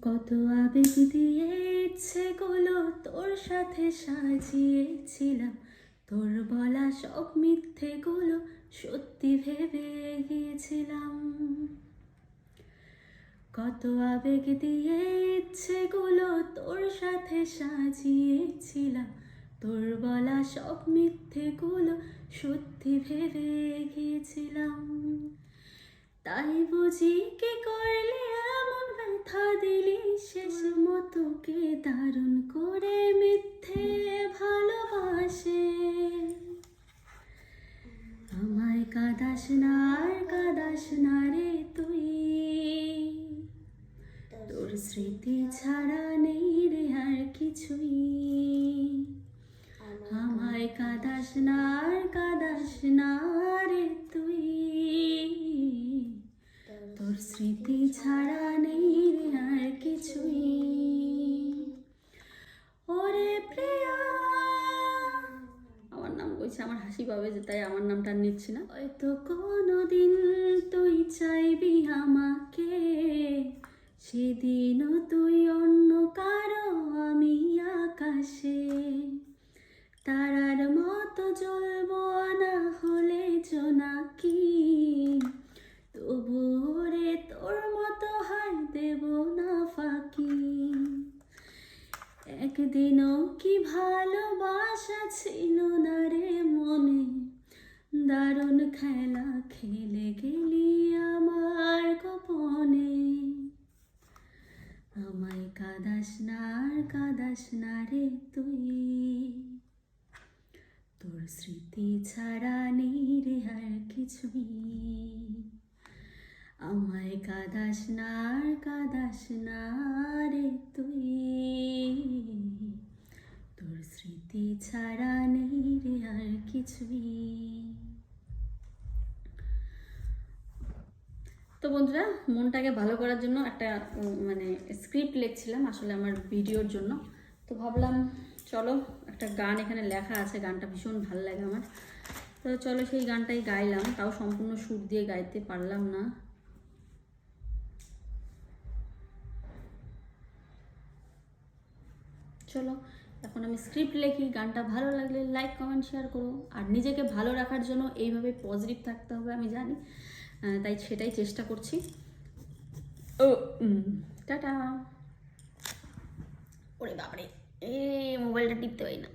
কত আবেগ দিয়ে ইচ্ছেগুলো তোর সাথে সাজিয়েছিলাম, তোর বলা সব মিথ্যেগুলো সত্যি ভেবে গিয়েছিলাম। কত আবেগ দিয়ে ইচ্ছেগুলো তোর সাথে সাজিয়েছিলাম, তোর বলা সব মিথ্যেগুলো সত্যি ভেবে গিয়েছিলাম। তাই বুঝি কি করলে এমন ব্যথা দিলি শেষ মতো, কে দারুণ করে মিথ্যে ভালোবাসে। আমায় কাঁদাস না আর কাঁদাস না রে তুই, তোর স্মৃতি ছাড়া নেই রে আর কিছুই। আমায় কাঁদাস না আর কাঁদাস না রে তুই, তোর স্মৃতি ছাড়া নেই রে আর কিছুই। ওরে প্রিয়া, আমার নাম কইছে, আমার হাসি পাবে যে তাই আমার নামটা নিচ্ছি না। হয়তো কোনোদিন তুই চাইবি আমাকে, সেদিনও তুই অন্য কারো আমি আকাশে। তারার মতো জ্বলবো না হলে জোনাকি, তবু রে তোর মতো হাই দেব না ফাঁকি। একদিনও কি ভালোবাসা ছিল না রে মনে, দারুণ খেলা খেলে গেলি আমার গোপনে। আমায় কাঁদাস না আর কাঁদাস না রে তুই, তোর স্মৃতি ছাড়া নেই রে আর কিছুই। আমায় কাঁদাস না আর কাঁদাস না রে তুই, তোর স্মৃতি ছাড়া নেই রে আর কিছুই। তো বন্ধুরা, মনটাকে ভালো করার জন্য একটা মানে স্ক্রিপ্ট লিখছিলাম আসলে আমার ভিডিওর জন্য। তো ভাবলাম চলো একটা গান এখানে লেখা আছে, গানটা ভীষণ ভালো লাগে আমার। তো চলো সেই গানটাই গাইলাম, তাও সম্পূর্ণ সুর দিয়ে গাইতে পারলাম না। চলো এখন আমি স্ক্রিপ্ট লিখি, গানটা ভালো লাগলে লাইক কমেন্ট শেয়ার করো। আর নিজেকে ভালো রাখার জন্য এইভাবে পজিটিভ থাকতে হবে আমি জানি, তাই সেটাই চেষ্টা করছি। ও টাটা। ওরে বাবারে, মোবাইলটা টিপতে পারি না।